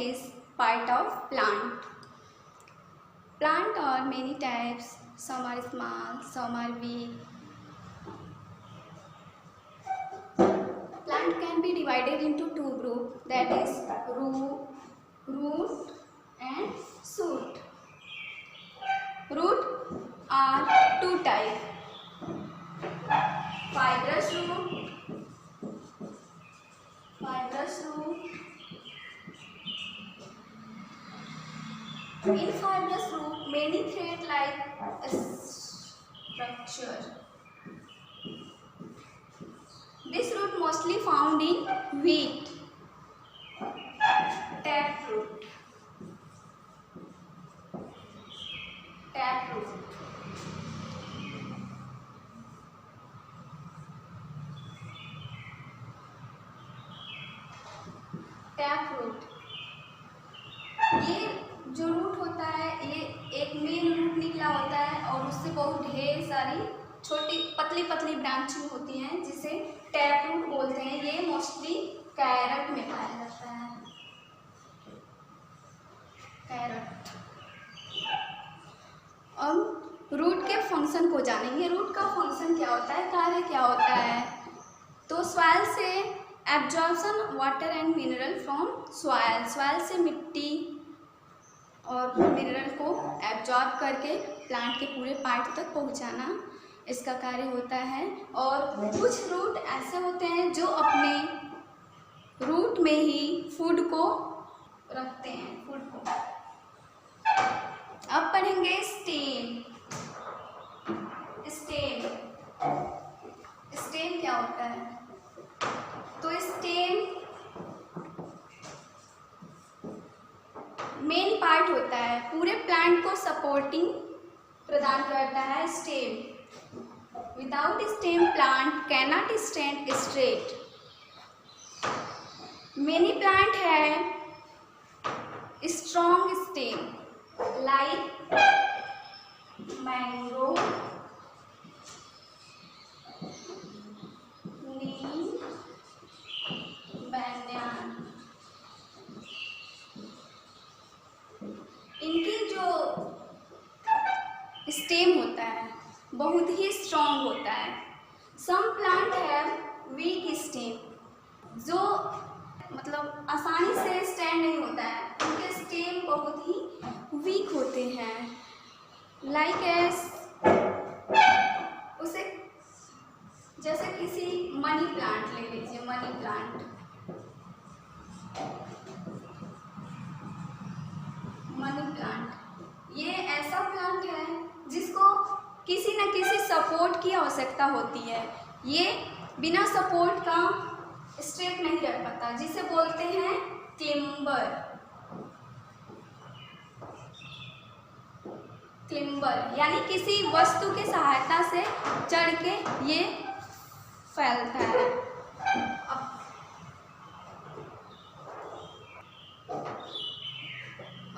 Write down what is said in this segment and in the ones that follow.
is part of plant. Plant are many types. Some are small, some are big. Plant can be divided into two groups, that is root and shoot. Root are two types, fibrous root. In fibrous root, many thread-like structure. This root mostly found in wheat. Taproot. Taproot, ये जो root होता है ये एक main root निकला होता है और उससे बहुत ढेर सारी छोटी पतली पतली ब्रांचिंग होती हैं जिसे टैपरूट बोलते हैं। ये मोस्टली कैरट में पाया जाता है। कैरट। अब रूट के फंक्शन को जानेंगे। रूट का फंक्शन क्या होता है, कार्य क्या होता है। तो सॉइल से absorption water and mineral from soil, soil से मिट्टी और मिनरल को एब्जॉर्ब करके प्लांट के पूरे पार्ट तक पहुंचाना इसका कार्य होता है। और कुछ रूट ऐसे होते हैं जो अपने रूट में ही फूड को रखते हैं, फूड को। अब पढ़ेंगे स्टेम। स्टेम क्या होता है। तो स्टेम मेन पार्ट होता है, पूरे प्लांट को सपोर्टिंग प्रदान करता है stem. Without stem plant can not stand straight. Many plant है स्ट्रॉन्ग स्टेम लाइक मैंगो, नीम, banyan। इनकी जो स्टेम होता है बहुत ही स्ट्रॉन्ग होता है। Some plant have weak stem, जो मतलब आसानी से स्टैंड नहीं होता है, उनके स्टेम बहुत ही वीक होते हैं। लाइक एस, उसे जैसे किसी मनी प्लांट ले लीजिए, मनी प्लांट ये ऐसा प्लांट है जिसको किसी न किसी सपोर्ट की आवश्यकता होती है। ये बिना सपोर्ट का स्ट्रेट नहीं रह पाता, जिसे बोलते हैं क्लिम्बर। यानी किसी वस्तु की सहायता से चढ़ के ये फैलता है।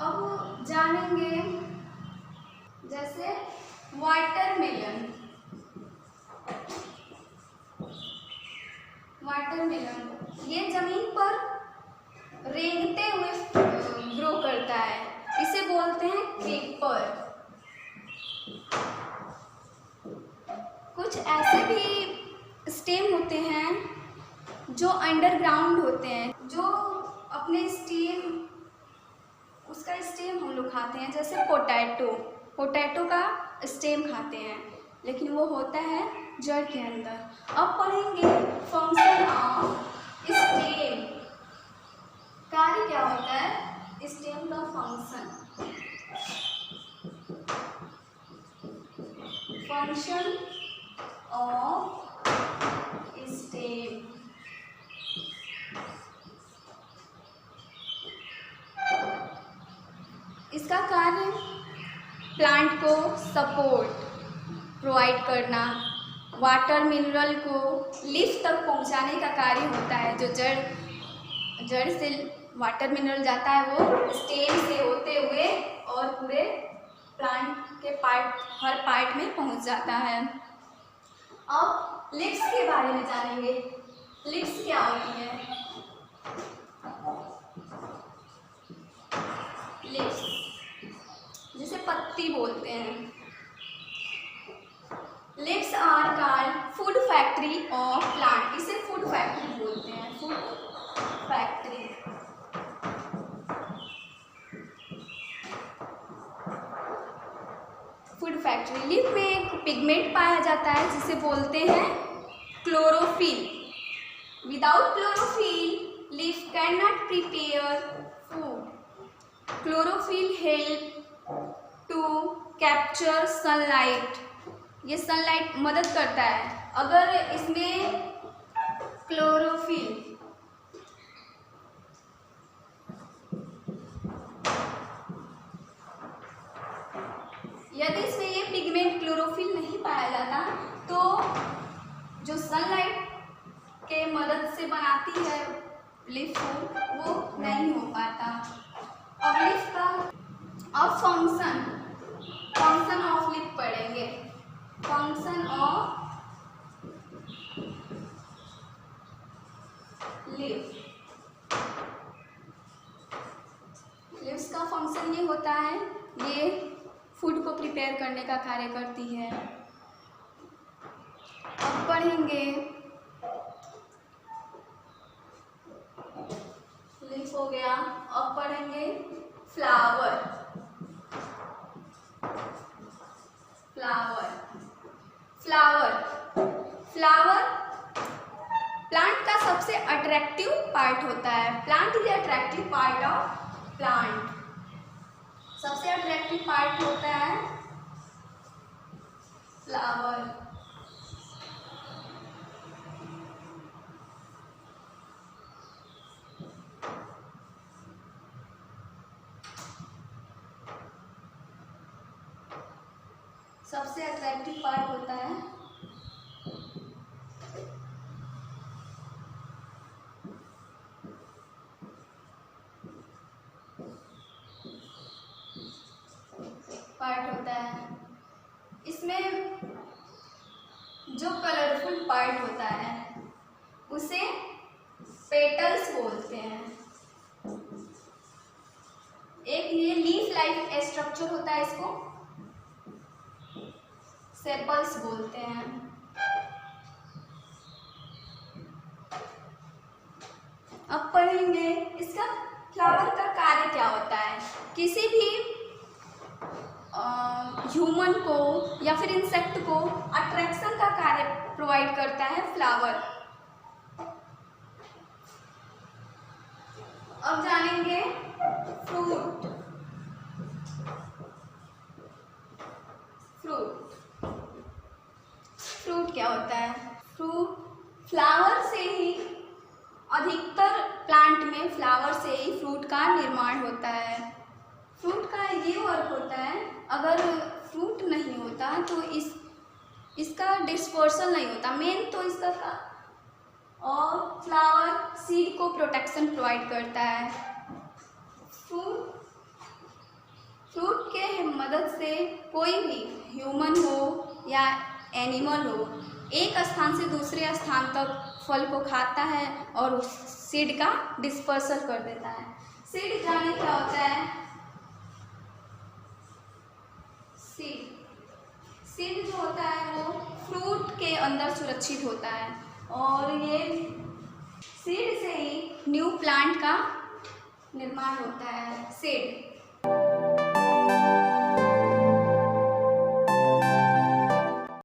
अब जानेंगे जैसे वाटरमेलन। ये जमीन पर रेंगते हुए ग्रो करता है, इसे बोलते हैं क्रीपर। कुछ ऐसे भी स्टेम होते हैं जो अंडरग्राउंड होते हैं, जो अपने स्टेम, उसका स्टेम हम लोग खाते हैं। जैसे पोटैटो का स्टेम खाते हैं, लेकिन वो होता है जड़ के अंदर। अब पढ़ेंगे फंक्शन ऑफ स्टेम। कार्य क्या होता है स्टेम का फंक्शन ऑफ स्टेम। इसका कार्य प्लांट को सपोर्ट प्रोवाइड करना, वाटर मिनरल को लीफ तक पहुंचाने का कार्य होता है। जो जड़ से वाटर मिनरल जाता है वो स्टेम से होते हुए और पूरे प्लांट के हर पार्ट में पहुंच जाता है। अब लीव्स के बारे में जानेंगे। लीव्स क्या होती है। पत्ती बोलते हैं। Leaves are called food factory of plant, इसे फूड फैक्ट्री बोलते हैं, food factory. Food factory. Leaf में एक पिगमेंट पाया जाता है जिसे बोलते हैं chlorophyll. Without chlorophyll leaf can not prepare food. Chlorophyll help to capture sunlight, ये सनलाइट मदद करता है। अगर इसमें क्लोरोफिल यदि इसमें ये पिगमेंट क्लोरोफिल नहीं पाया जाता तो जो सनलाइट के मदद से बनाती है लीफ को वो नहीं हो पाता। अब लीफ का अब फंक्शन ऑफ लीफ पढ़ेंगे। Function of leaf. लीव्स का फंक्शन ये होता है, ये फूड को प्रिपेयर करने का कार्य करती है। अब पढ़ेंगे लीफ हो गया। अब पढ़ेंगे flower. Flower flower flower plant का सबसे अट्रैक्टिव पार्ट होता है। Plant is attractive part of plant. सबसे अट्रैक्टिव पार्ट होता है फ्लावर। सबसे अट्रैक्टिव पार्ट होता है इसमें जो कलरफुल पार्ट होता है उसे पेटल्स बोलते हैं। एक ये लीफ लाइक स्ट्रक्चर होता है, इसको सेपल्स बोलते हैं। अब पढ़ेंगे इसका फ्लावर का कार्य क्या होता है। किसी भी ह्यूमन को या फिर इंसेक्ट को अट्रैक्शन का कार्य प्रोवाइड करता है फ्लावर। अब जानेंगे फ्रूट। फ्रूट फ्रूट क्या होता है। फ्रूट फ्लावर से ही, अधिकतर प्लांट में फ्लावर से ही फ्रूट का निर्माण होता है। फ्रूट का ये वर्क होता है, अगर फ्रूट नहीं होता तो इसका डिस्पर्सल नहीं होता, मेन तो इसका और फ्लावर सीड को प्रोटेक्शन प्रोवाइड करता है। फ्रूट के मदद से कोई भी ह्यूमन हो या एनिमल हो एक स्थान से दूसरे स्थान तक फल को खाता है और उस सीड का डिस्पर्सल कर देता है। सीड जाने क्या होता है। सीड जो होता है वो फ्रूट के अंदर सुरक्षित होता है और ये सीड से ही न्यू प्लांट का निर्माण होता है। सीड